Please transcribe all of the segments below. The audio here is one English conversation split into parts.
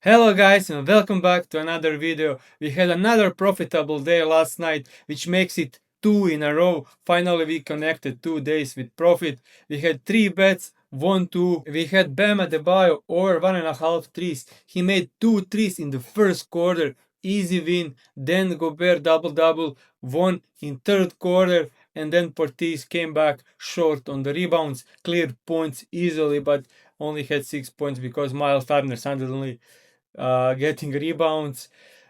Hello guys and welcome back to another video. We had another profitable day last night, which makes it 2 in a row. Finally we connected 2 days with profit. We had 3 bets, won 2. We had Bam Adebayo over 1.5 threes. He made 2 threes in the first quarter. Easy win. Then Gobert double-double, won in third quarter. And then Portis came back short on the rebounds, cleared points easily, but only had 6 points because Miles Turner suddenly getting rebounds.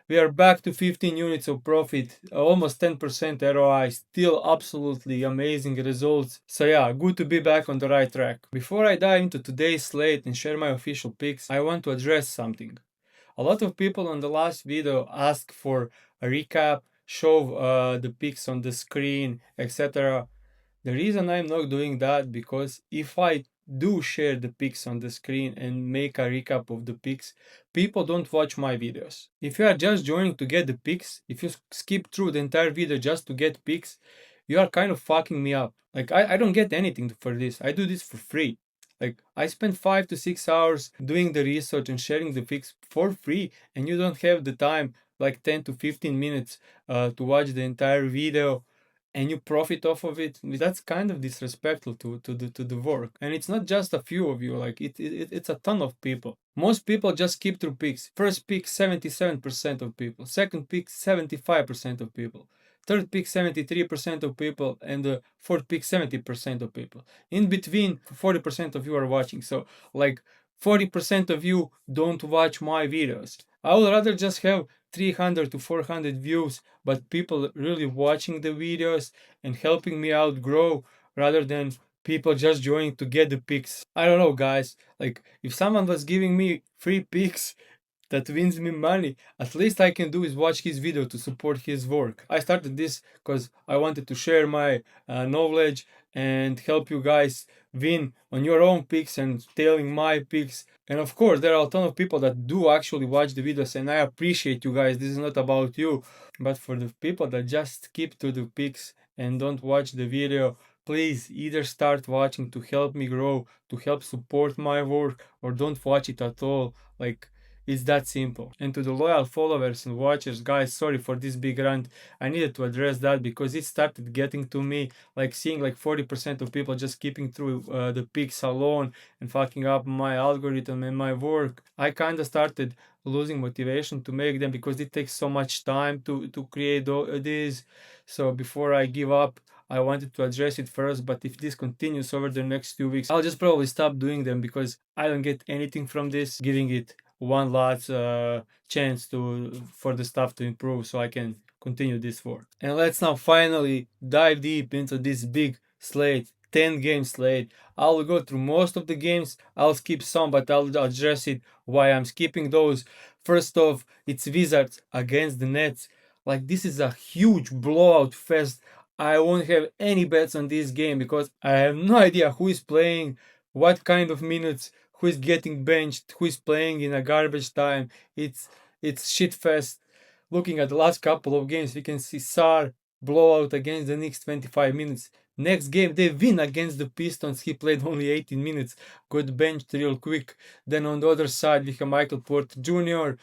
We are back to 15 units of profit, almost 10% ROI, still absolutely amazing results. So yeah, good to be back on the right track. Before I dive into today's slate and share my official picks, I want to address something. A lot of people on the last video asked for a recap, show the picks on the screen, etc. The reason I'm not doing that because if I do share the picks on the screen and make a recap of the picks, people don't watch my videos. If you are just joining to get the picks, if you skip through the entire video just to get picks, you are kind of fucking me up. Like I don't get anything for this. I do this for free. Like I spend 5 to 6 hours doing the research and sharing the picks for free, and you don't have the time, like 10 to 15 minutes, to watch the entire video and you profit off of it. That's kind of disrespectful to the work, and it's not just a few of you. Like it's a ton of people. Most people just skip through picks. First pick 77% of people, second pick 75% of people, third pick 73% of people, and the fourth pick 70% of people. In between, 40% of you are watching. So like 40% of you don't watch my videos. I would rather just have 300 to 400 views, but people really watching the videos and helping me out grow rather than people just joining to get the picks. I don't know, guys. Like, if someone was giving me free picks that wins me money, at least I can do is watch his video to support his work. I started this because I wanted to share my knowledge and help you guys win on your own picks and tailing my picks. And of course, there are a ton of people that do actually watch the videos, and I appreciate you guys. This is not about you, but for the people that just skip to the picks and don't watch the video, please either start watching to help me grow, to help support my work, or don't watch it at all. Like, it's that simple. And to the loyal followers and watchers, guys, sorry for this big rant. I needed to address that because it started getting to me, like seeing like 40% of people just skipping through the picks alone and fucking up my algorithm and my work. I kind of started losing motivation to make them because it takes so much time to create these. So before I give up, I wanted to address it first, but if this continues over the next few weeks, I'll just probably stop doing them because I don't get anything from this, giving it one last chance for the stuff to improve so I can continue this work. And let's now finally dive deep into this big slate, 10 game slate. I'll go through most of the games. I'll skip some, but I'll address it why I'm skipping those. First off, it's Wizards against the Nets. Like, this is a huge blowout fest. I won't have any bets on this game because I have no idea who is playing, what kind of minutes, who is getting benched, who is playing in a garbage time. It's shit fest. Looking at the last couple of games, we can see Sar blowout against the Knicks 25 minutes. Next game they win against the Pistons. He played only 18 minutes, got benched real quick. Then on the other side we have Michael Porter Jr.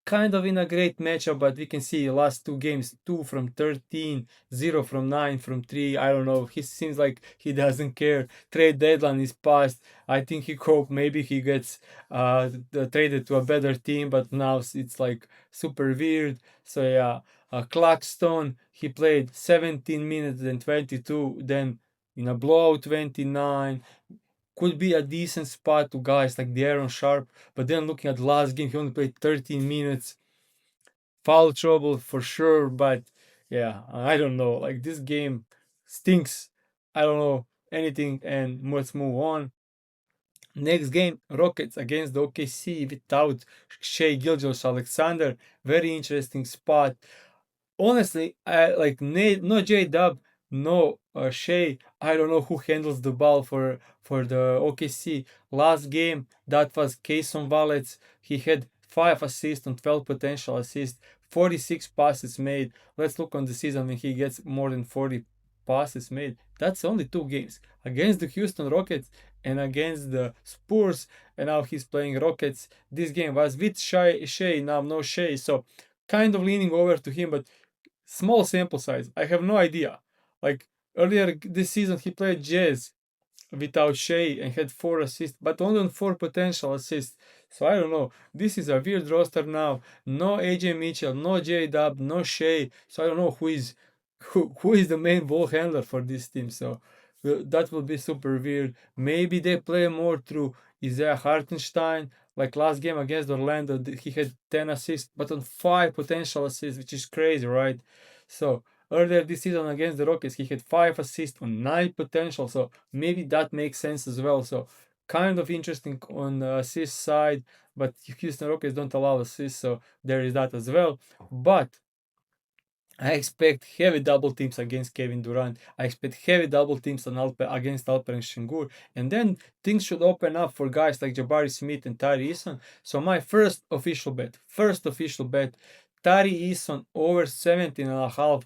Kind of in a great matchup, but we can see last 2 games, 2 from 13, 0 from 9 from 3. I don't know. He seems like he doesn't care. Trade deadline is past. I think he hoped maybe he gets traded to a better team, but now it's like super weird. So yeah, Claxton, he played 17 minutes and 22, then in a blowout 29. Could be a decent spot to guys like De'Aaron Sharp, but then looking at the last game, he only played 13 minutes. Foul trouble for sure, but yeah, I don't know. Like, this game stinks. I don't know anything, and let's move on. Next game, Rockets against the OKC without Shea Gilgeous-Alexander. Very interesting spot. Honestly, I like no J Dub, no Shea. I don't know who handles the ball for the OKC. Last game, that was Kayson Wallace. He had 5 assists and 12 potential assists, 46 passes made. Let's look on the season when he gets more than 40 passes made. That's only 2 games against the Houston Rockets. and against the Spurs, and now he's playing Rockets. This game was with Shea, now no Shea, so kind of leaning over to him, but small sample size. I have no idea. Like earlier this season, he played Jazz without Shea and had 4 assists, but only on 4 potential assists. So I don't know. This is a weird roster now. No AJ Mitchell, no J Dub, no Shea. So I don't know who is the main ball handler for this team. So that will be super weird. Maybe they play more through Isaiah Hartenstein. Like last game against Orlando, he had 10 assists, but on 5 potential assists, which is crazy, right? So earlier this season against the Rockets, he had 5 assists on 9 potential. So maybe that makes sense as well. So kind of interesting on the assist side, but Houston Rockets don't allow assists, so there is that as well. But I expect heavy double teams against Kevin Durant. I expect heavy double teams on against Alperen Şengün. And then things should open up for guys like Jabari Smith and Tari Eason. So my first official bet, Tari Eason over 17.5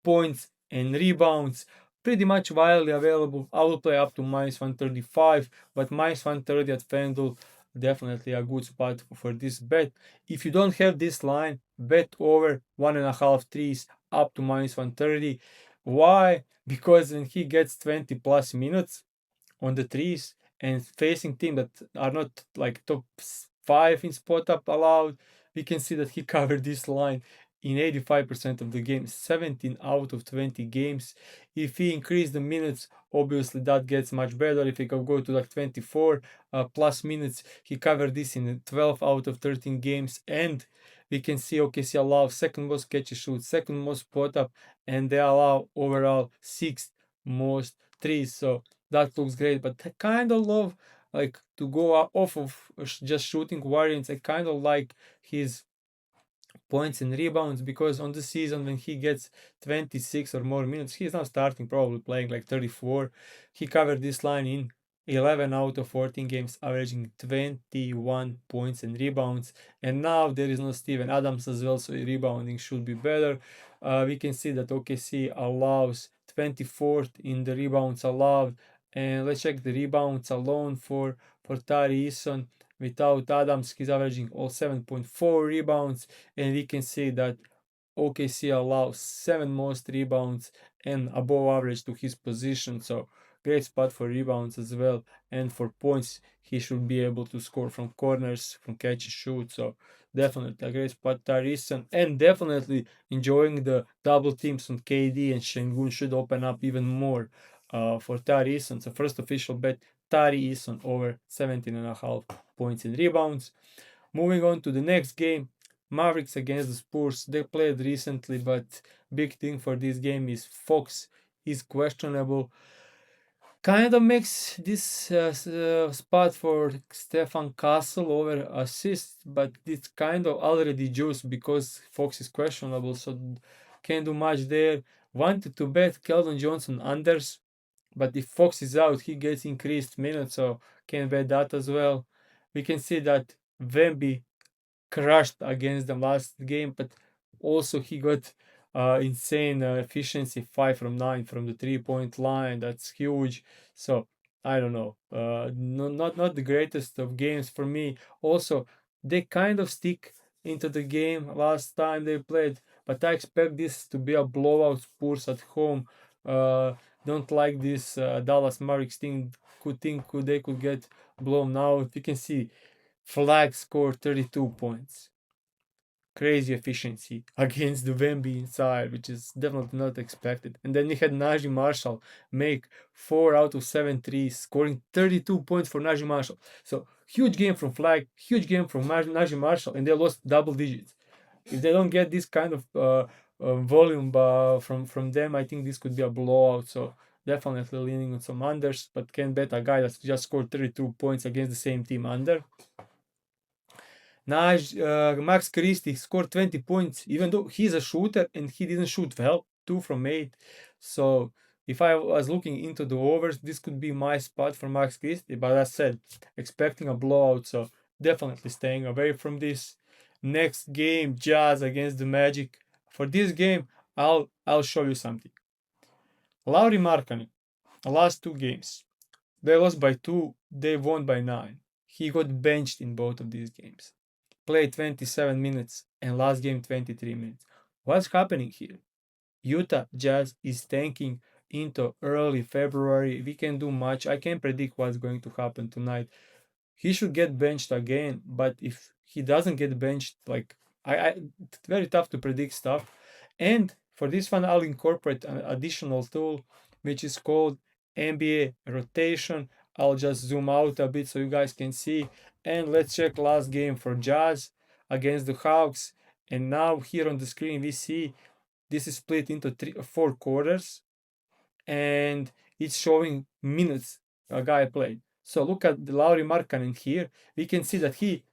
points and rebounds. Pretty much widely available. I will play up to -135, but -130 at FanDuel, definitely a good spot for this bet. If you don't have this line, bet over 1.5 threes up to -130. Why? Because when he gets 20 plus minutes on the threes and facing teams that are not like top 5 in spot up allowed, we can see that he covered this line in 85% of the games, 17 out of 20 games. If he increase the minutes, obviously that gets much better. If he can go to like 24 plus minutes, he covered this in 12 out of 13 games. And we can see OKC allow second most catch and shoot, second most spot up, and they allow overall 6th most threes. So that looks great. But I kind of love like to go off of just shooting variants. I kind of like his points and rebounds, because on the season when he gets 26 or more minutes, he's now starting probably playing like 34. He covered this line in 11 out of 14 games, averaging 21 points and rebounds. And now there is no Steven Adams as well, so rebounding should be better. We can see that OKC allows 24th in the rebounds allowed. And let's check the rebounds alone for Tari Eason. Without Adams, he's averaging all 7.4 rebounds, and we can see that OKC allows 7 most rebounds and above average to his position. So great spot for rebounds as well, and for points he should be able to score from corners, from catch and shoot. So definitely a great spot, Tari Eason, and definitely enjoying the double teams on KD and Şengün should open up even more for Tari Eason. So first official bet, Tari Eason over 17.5 points and rebounds. Moving on to the next game, Mavericks against the Spurs. They played recently, but big thing for this game is Fox is questionable. Kind of makes this spot for Stefan Castle over assist, but it's kind of already juiced because Fox is questionable, so can't do much there. Wanted to bet Keldon Johnson unders, but if Fox is out, he gets increased minutes, so can bet that as well. We can see that Wemby crushed against them last game, but also he got insane efficiency, 5 from 9 from the 3-point line. That's huge. So I don't know. Not the greatest of games for me. Also, they kind of stick into the game last time they played, but I expect this to be a blowout. Spurs at home. Don't like this Dallas Mavericks team. They could get blown out. You can see Flag scored 32 points. Crazy efficiency against the Wemby inside, which is definitely not expected. And then we had Najee Marshall make 4 out of 7 threes, scoring 32 points for Najee Marshall. So huge game from Flag, huge game from Najee Marshall, and they lost double digits. If they don't get this kind of volume from them, I think this could be a blowout. So definitely leaning on some unders, but can't bet a guy that just scored 32 points against the same team under. Max Christie scored 20 points, even though he's a shooter and he didn't shoot well, 2 from 8. So if I was looking into the overs, this could be my spot for Max Christie. But as I said, expecting a blowout, so definitely staying away from this. Next game, Jazz against the Magic. For this game, I'll show you something. Lauri Markkanen, the last 2 games, they lost by 2 they won by 9. He got benched in both of these games. Played 27 minutes and last game 23 minutes. What's happening here? Utah Jazz is tanking into early February. We can do much. I can't predict what's going to happen tonight. He should get benched again, but if he doesn't get benched, like it's very tough to predict stuff. And for this one, I'll incorporate an additional tool, which is called NBA rotation. I'll just zoom out a bit so you guys can see. And let's check last game for Jazz against the Hawks. And now here on the screen, we see this is split into 4 quarters, and it's showing minutes a guy played. So look at the Lauri Markkanen here. We can see that he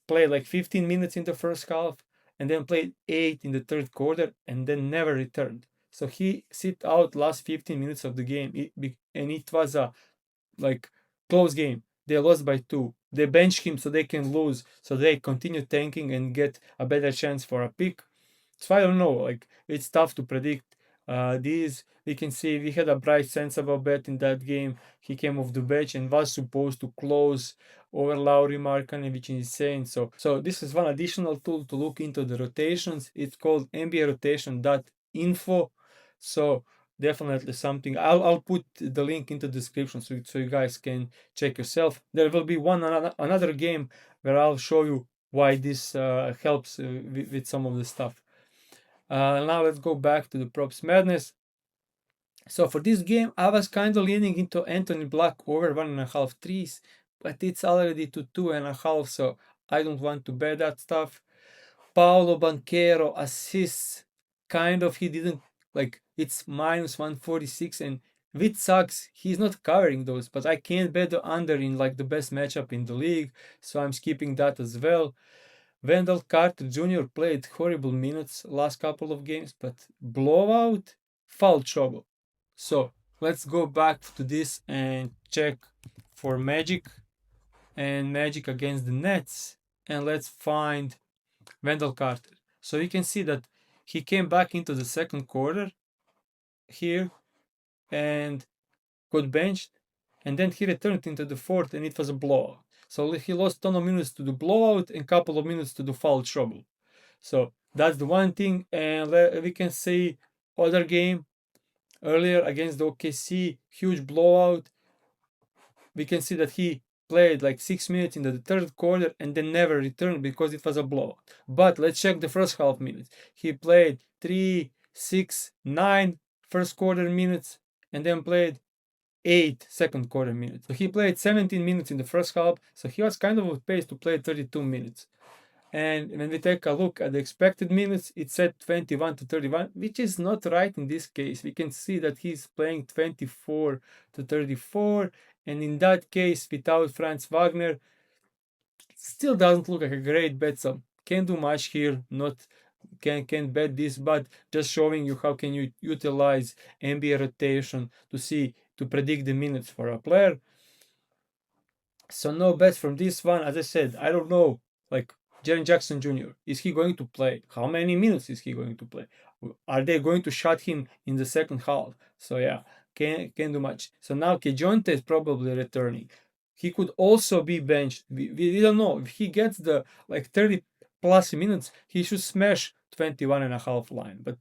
played like 15 minutes in the first half and then played 8 in the third quarter and then never returned. So he sit out last 15 minutes of the game, and it was a like close game. They lost by 2. They bench him so they can lose, so they continue tanking and get a better chance for a pick. So I don't know, like it's tough to predict. These we can see we had a Bryce sensible bet in that game. He came off the bench and was supposed to close over Lauri Markkanen, which is insane. So this is one additional tool to look into the rotations. It's called NBA rotation.info. So definitely something. I'll put the link into the description so you guys can check yourself. There will be another game where I'll show you why this helps with some of the stuff. Now let's go back to the props madness. So for this game, I was kind of leaning into Anthony Black over 1.5 threes, but it's already to 2.5, so I don't want to bet that stuff. Paolo Banchero assists, kind of he didn't, like it's minus 146, and which sucks, he's not covering those, but I can't bet the under in like the best matchup in the league, so I'm skipping that as well. Wendell Carter Jr. played horrible minutes last couple of games, but blowout, foul trouble. So let's go back to this and check for Magic and Magic against the Nets, and let's find Wendell Carter. So you can see that he came back into the second quarter here and got benched, and then he returned into the fourth and it was a blowout. So he lost a ton of minutes to the blowout and a couple of minutes to the foul trouble. So that's the one thing. And we can see other game earlier against the OKC, huge blowout. We can see that he played like 6 minutes in the third quarter and then never returned because it was a blowout. But let's check the first half minutes. He played 3, 6, 9 first quarter minutes and then played 8 second quarter minutes. So he played 17 minutes in the first half, so he was kind of on pace to play 32 minutes. And when we take a look at the expected minutes, it's at 21 to 31, which is not right in this case. We can see that he's playing 24 to 34, and in that case, without Franz Wagner, still doesn't look like a great bet. So can't do much here. Can't bet this, but just showing you how can you utilize NBA rotation to predict the minutes for a player. So no bets from this one. As I said, I don't know, like Jaren Jackson Jr., is he going to play? How many minutes is he going to play? Are they going to shut him in the second half? So yeah, can't do much. So now Kejonte is probably returning. He could also be benched. We don't know. If he gets the like 30 plus minutes, he should smash 21.5 line. But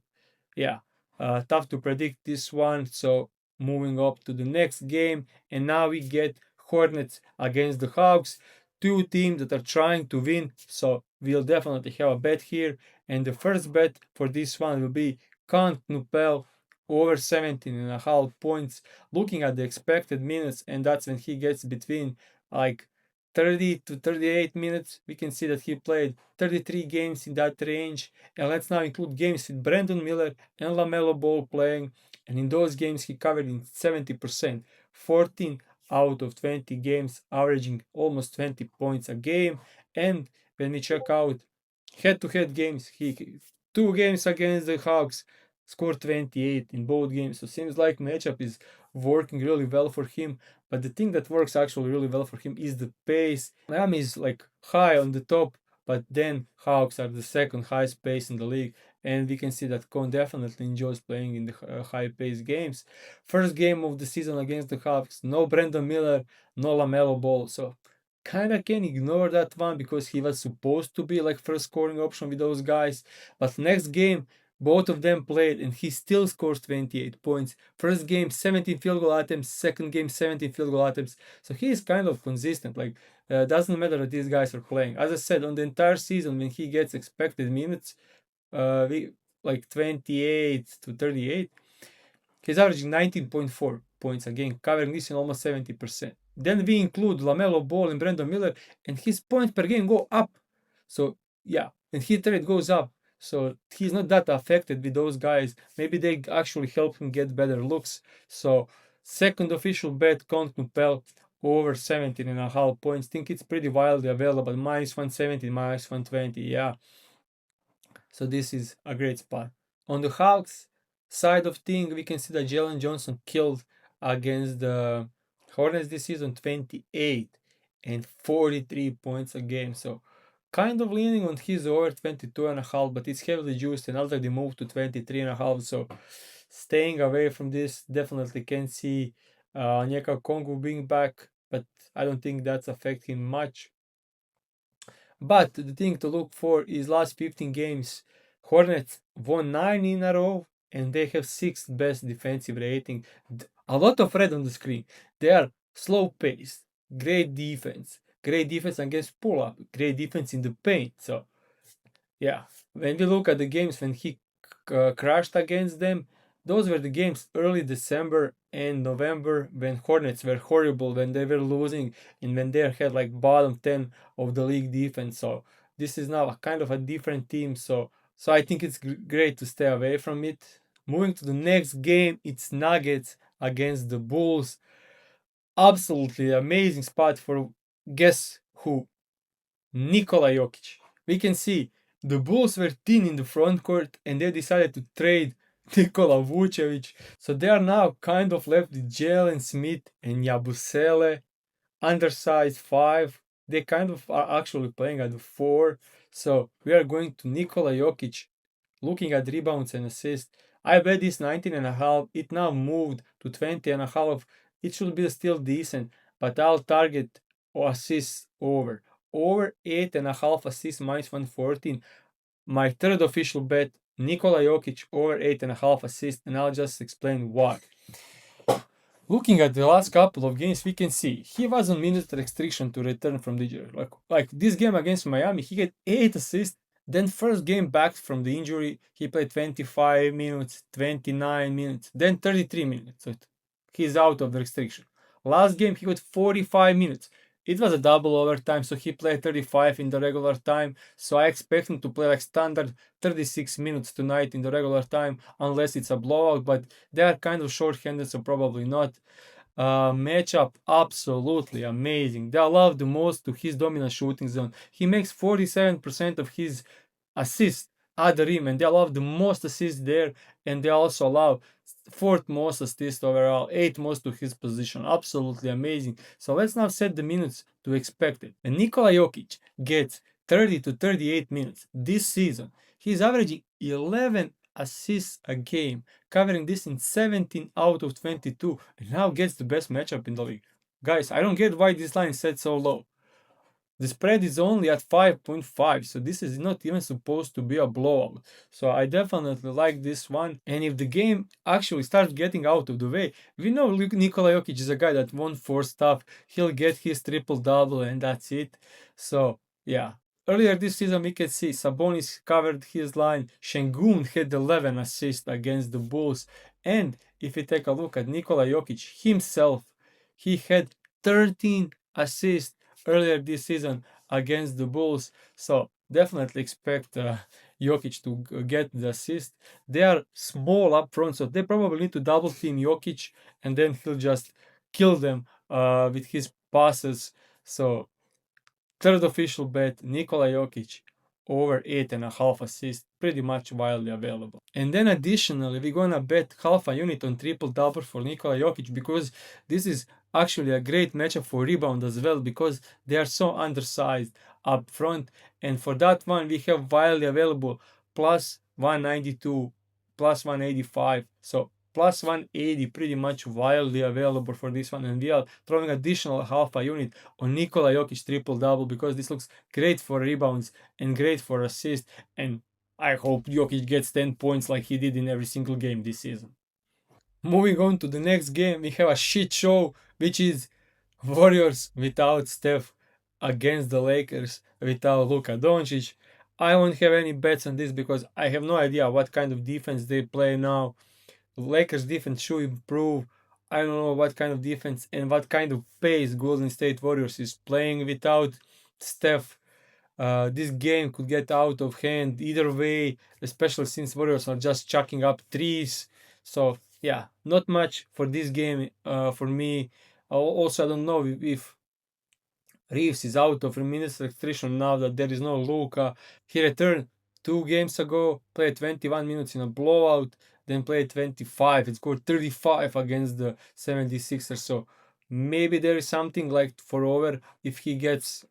yeah, tough to predict this one. So moving up to the next game, and now we get Hornets against the Hawks, two teams that are trying to win. So we'll definitely have a bet here. And the first bet for this one will be Kant Nupel over 17.5 points. Looking at the expected minutes, and that's when he gets between like 30 to 38 minutes. We can see that he played 33 games in that range. And let's now include games with Brandon Miller and LaMelo Ball playing. And in those games, he covered in 70%, 14 out of 20 games, averaging almost 20 points a game. And when we check out head-to-head games, he 2 games against the Hawks, scored 28 in both games. So seems like matchup is working really well for him. But the thing that works actually really well for him is the pace. Miami is like high on the top, but then Hawks are the second highest pace in the league. and we can see that Con definitely enjoys playing in the high-paced games. First game of the season against the Hawks, no Brandon Miller, no LaMelo Ball, so kind of can ignore that one because he was supposed to be like first scoring option with those guys. But next game, both of them played and he still scores 28 points. First game, 17 field goal attempts. Second game, 17 field goal attempts. So he is kind of consistent. Like, doesn't matter that these guys are playing. As I said, on the entire season, when he gets expected minutes, we like 28 to 38, he's averaging 19.4 points a game, covering this in almost 70%. Then we include LaMelo Ball and Brandon Miller, and his points per game go up. So yeah, and hit rate goes up. So he's not that affected with those guys. Maybe they actually help him get better looks. So second official bet, Count Compel over 17.5 points. Think it's pretty wildly available. Minus 170, minus 120. Yeah. So this is a great spot. On the Hawks side of things, we can see that Jalen Johnson killed against the Hornets this season, 28 and 43 points a game. So kind of leaning on his over 22.5, but it's heavily juiced and already moved to 23.5. So staying away from this, definitely can see Onyeka Kongu being back, but I don't think that's affecting much. But the thing to look for is last 15 games, Hornets won 9 in a row and they have 6th best defensive rating. A lot of red on the screen. They are slow paced, great defense against pull up, great defense in the paint. So, yeah, when we look at the games when he crashed against them, those were the games early December and November when Hornets were horrible, when they were losing, and when they had like bottom 10 of the league defense. So this is now a kind of a different team. So I think it's great to stay away from it. Moving to the next game, it's Nuggets against the Bulls. Absolutely amazing spot for guess who? Nikola Jokic. We can see the Bulls were thin in the front court and they decided to trade Nikola Vucevic. So they are now kind of left with Jalen Smith and Yabusele, undersized 5. They kind of are actually playing at the 4. So we are going to Nikola Jokic, looking at rebounds and assists. I bet this 19.5. It now moved to 20.5. It should be still decent, but I'll target assists over. Over 8.5 assists minus 114. My third official bet, Nikola Jokic over 8.5 assists, and I'll just explain why. Looking at the last couple of games, we can see he was on minute restriction to return from the injury. Like this game against Miami, he had 8 assists. Then first game back from the injury, he played 25 minutes, 29 minutes, then 33 minutes. So he's out of the restriction. Last game, he got 45 minutes. It was a double overtime, so he played 35 in the regular time. So I expect him to play like standard 36 minutes tonight in the regular time, unless it's a blowout. But they are kind of short-handed, so probably not. Matchup absolutely amazing. They allow the most to his dominant shooting zone. He makes 47% of his assists at the rim, and they allow the most assists there, and they also allow 4th most assists overall, 8th most to his position. Absolutely amazing. So let's now set the minutes to expected. And Nikola Jokic gets 30 to 38 minutes this season. He's averaging 11 assists a game, covering this in 17 out of 22, and now gets the best matchup in the league. Guys, I don't get why this line is set so low. The spread is only at 5.5, so this is not even supposed to be a blowout. So I definitely like this one. And if the game actually starts getting out of the way, we know Nikola Jokic is a guy that won't force stuff. He'll get his triple-double and that's it. So yeah. Earlier this season, we can see Sabonis covered his line. Şengün had 11 assists against the Bulls. And if you take a look at Nikola Jokic himself, he had 13 assists earlier this season against the Bulls. So definitely expect Jokic to get the assist. They are small up front, so they probably need to double team Jokic, and then he'll just kill them with his passes. So third official bet, Nikola Jokic over 8.5 assists, pretty much widely available. And then additionally, we're gonna bet half a unit on triple-double for Nikola Jokic because this is actually a great matchup for rebound as well because they are so undersized up front. And for that one, we have widely available plus 192, plus 185. So plus 180 pretty much wildly available for this one, and we are throwing additional half a unit on Nikola Jokic triple double because this looks great for rebounds and great for assists, and I hope Jokic gets 10 points like he did in every single game this season. Moving on to the next game, we have a shit show, which is Warriors without Steph against the Lakers without Luka Doncic. I won't have any bets on this because I have no idea what kind of defense they play now. Lakers defense should improve. I don't know what kind of defense and what kind of pace Golden State Warriors is playing without Steph. This game could get out of hand either way, especially since Warriors are just chucking up threes. So yeah, not much for this game for me. Also, I don't know if Reeves is out of minutes restriction now that there is no Luka. He returned 2 games ago, played 21 minutes in a blowout, then played 25 and scored 35 against the 76ers. So maybe there is something like for over if he gets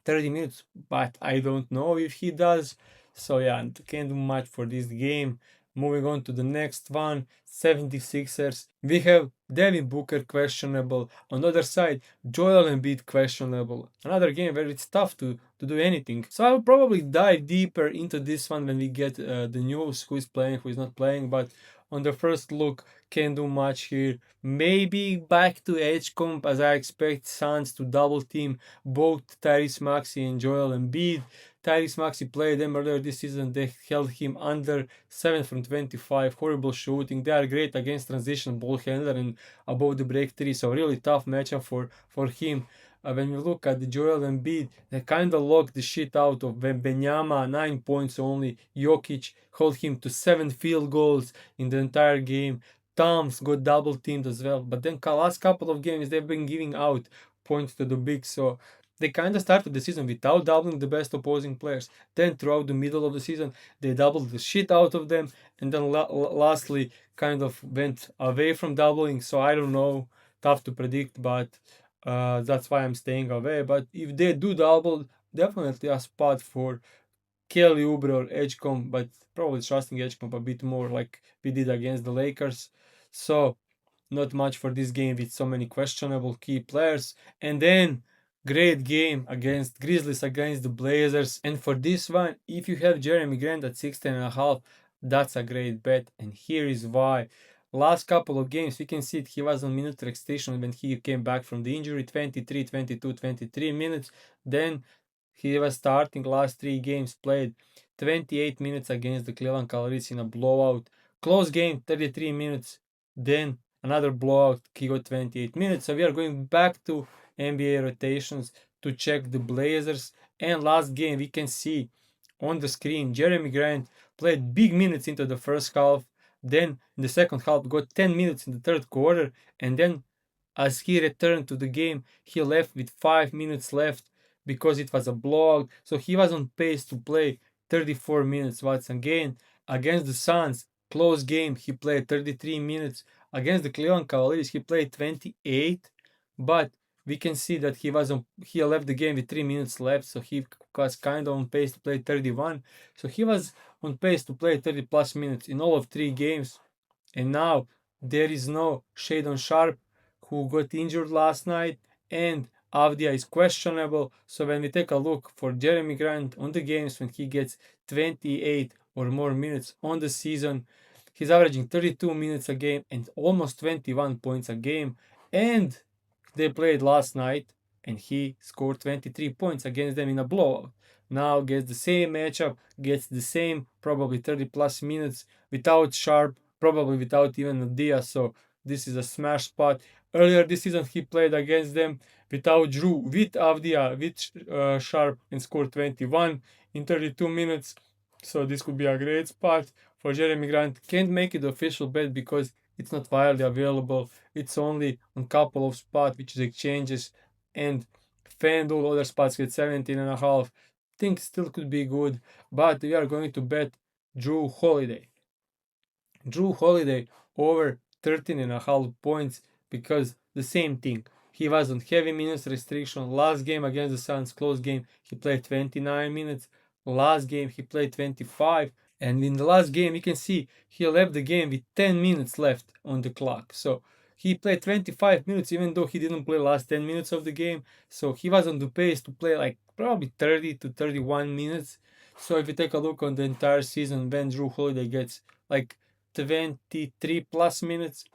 30 minutes, but I don't know if he does. So yeah, can't do much for this game. Moving on to the next one, 76ers. We have Devin Booker questionable. On the other side, Joel Embiid questionable. Another game where it's tough to do anything. So I will probably dive deeper into this one when we get the news, who is playing, who is not playing. But on the first look, can't do much here. Maybe back to edge comp as I expect Suns to double team both Tyrese Maxey and Joel Embiid. Tyrese Maxey played them earlier this season. They held him under 7 from 25. Horrible shooting. They are great against transition ball handler and above the break 3. So really tough matchup for him. When you look at the Joel Embiid, they kind of locked the shit out of Wembanyama, 9 points only. Jokic held him to 7 field goals in the entire game. Towns got double teamed as well. But then last couple of games they've been giving out points to the big. So they kind of started the season without doubling the best opposing players. Then throughout the middle of the season, they doubled the shit out of them. And then lastly, kind of went away from doubling. So I don't know. Tough to predict, but that's why I'm staying away. But if they do double, definitely a spot for Kelly Oubre or Edgecomb, but probably trusting Edgecomb a bit more like we did against the Lakers. So not much for this game with so many questionable key players. And then great game against Grizzlies against the Blazers. And for this one, if you have Jeremy Grant at 16.5, that's a great bet. And here is why. Last couple of games, we can see it, he was on minute restriction when he came back from the injury, 23, 22, 23 minutes. Then he was starting last 3 games, played 28 minutes against the Cleveland Cavaliers in a blowout. Close game, 33 minutes. Then another blowout, he got 28 minutes. So we are going back to NBA rotations to check the Blazers. And last game, we can see on the screen, Jeremy Grant played big minutes into the first half. Then in the second half, got 10 minutes in the third quarter. And then as he returned to the game, he left with 5 minutes left because it was a blowout. So he was on pace to play 34 minutes once again. Against the Suns, close game, he played 33 minutes. Against the Cleveland Cavaliers, he played 28. But we can see that he left the game with 3 minutes left, so he was kind of on pace to play 31. So he was on pace to play 30 plus minutes in all of 3 games. And now there is no Shadon Sharp, who got injured last night, and Avdia is questionable. So when we take a look for Jeremy Grant on the games when he gets 28 or more minutes on the season, he's averaging 32 minutes a game and almost 21 points a game. And they played last night and he scored 23 points against them in a blowout. Now gets the same matchup, gets the same probably 30 plus minutes without Sharp, probably without even Avdia. So this is a smash spot. Earlier this season he played against them without Drew, with Avdia, with Sharp, and scored 21 in 32 minutes. So this could be a great spot for Jeremy Grant. Can't make it official bet because it's not widely available. It's only on couple of spots, which is exchanges and FanDuel. Other spots get 17.5. Think still could be good, but we are going to bet Drew Holiday. Drew Holiday over 13.5 points because the same thing. He was on heavy minutes restriction. Last game against the Suns, close game, he played 29 minutes. Last game he played 25, and in the last game you can see he left the game with 10 minutes left on the clock. So he played 25 minutes even though he didn't play last 10 minutes of the game. So he was on the pace to play like probably 30 to 31 minutes. So if you take a look on the entire season when Drew Holiday gets like 23 plus minutes,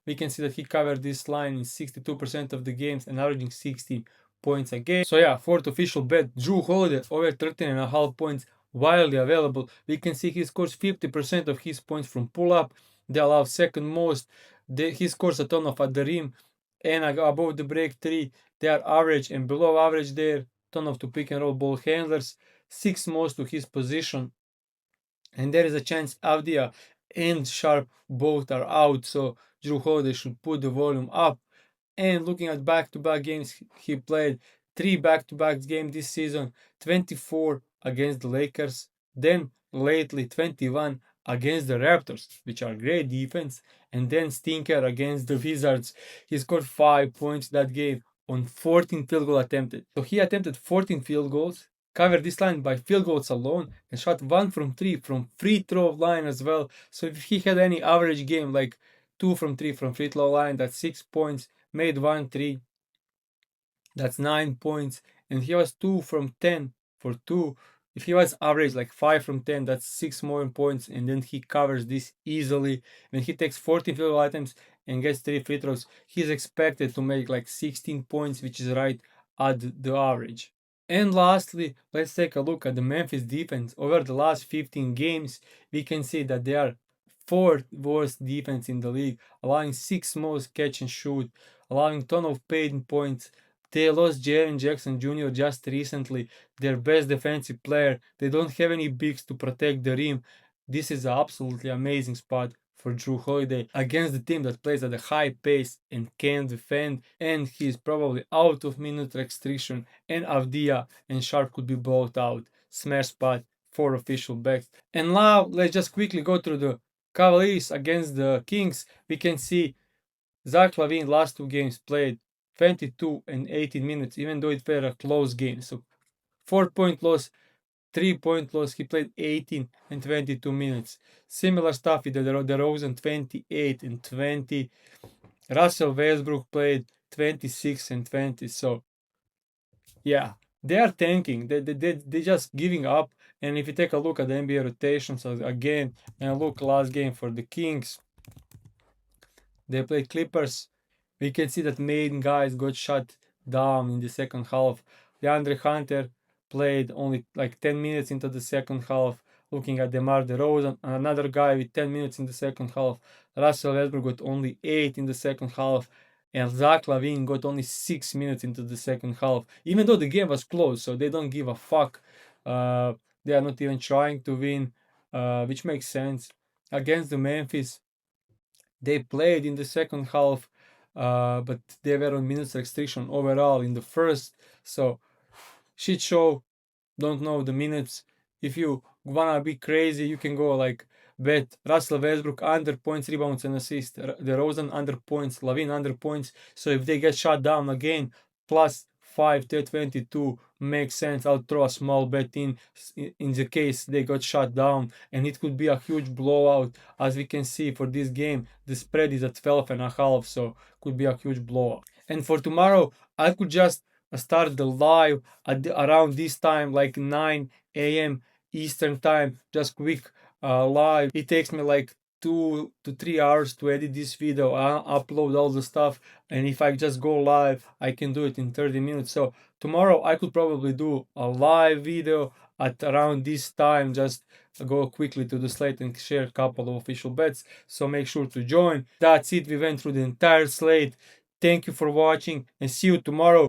we can see that he covered this line in 62% of the games and averaging 60 points a game. So yeah, fourth official bet, Drew Holiday over 13.5 points, widely available. We can see he scores 50% of his points from pull-up. They allow second most. He scores a ton of at the rim and above the break three. They are average and below average there. Ton of to pick and roll ball handlers. Sixth most to his position. And there is a chance Avdia and Sharp both are out, so Drew Holiday should put the volume up. And looking at back-to-back games, he played 3 back-to-back games this season, 24 against the Lakers, then lately 21 against the Raptors, which are great defense, and then stinker against the Wizards. He scored 5 points that game on 14 field goal attempted. So he attempted 14 field goals, covered this line by field goals alone, and shot 1 from 3 from free throw line as well. So if he had any average game like 2 from 3 from free throw line, that's 6 points. Made 1 3, that's 9 points, and he was 2 from 10 for 2. If he was average like 5 from 10, that's 6 more points, and then he covers this easily. When he takes 14 field goal attempts and gets 3 free throws, he's expected to make like 16 points, which is right at the average. And lastly, let's take a look at the Memphis defense. Over the last 15 games, we can see that they are fourth worst defense in the league, allowing 6 most catch and shoot, allowing ton of paid points. They lost Jaren Jackson Jr. just recently, their best defensive player. They don't have any bigs to protect the rim. This is an absolutely amazing spot for Drew Holiday against the team that plays at a high pace and can defend, and he's probably out of minute restriction, and Avdia and Sharp could be both out. Smash spot for official backs. And now let's just quickly go through the Cavaliers against the Kings. We can see Zach LaVine last 2 games played 22 and 18 minutes, even though it were a close game. So 4-point loss, 3-point loss. He played 18 and 22 minutes. Similar stuff with the DeRozan, 28 and 20. Russell Westbrook played 26 and 20. So yeah, they are tanking. They just giving up. And if you take a look at the NBA rotations again and look last game for the Kings, they played Clippers. We can see that main guys got shut down in the second half. DeAndre Hunter played only like 10 minutes into the second half. Looking at DeMar DeRozan, another guy with 10 minutes in the second half. Russell Westbrook got only 8 in the second half. And Zach LaVine got only 6 minutes into the second half. Even though the game was close, so they don't give a fuck. They are not even trying to win, which makes sense. Against the Memphis, they played in the second half, but they were on minutes restriction overall in the first. So shit show, don't know the minutes. If you wanna be crazy, you can go like bet Russell Westbrook under points, rebounds, and assists. DeRozan under points, LaVine under points. So if they get shut down again, plus 5 to 22 makes sense. I'll throw a small bet in the case they got shut down, and it could be a huge blowout. As we can see for this game, the spread is at 12.5, so could be a huge blowout. And for tomorrow, I could just start the live at around this time, like 9 a.m. Eastern time, just quick live. It takes me like 2 to 3 hours to edit this video, upload all the stuff, and if I just go live, I can do it in 30 minutes. So tomorrow I could probably do a live video at around this time, just go quickly to the slate and share a couple of official bets. So make sure to join. That's it, we went through the entire slate. Thank you for watching and see you tomorrow.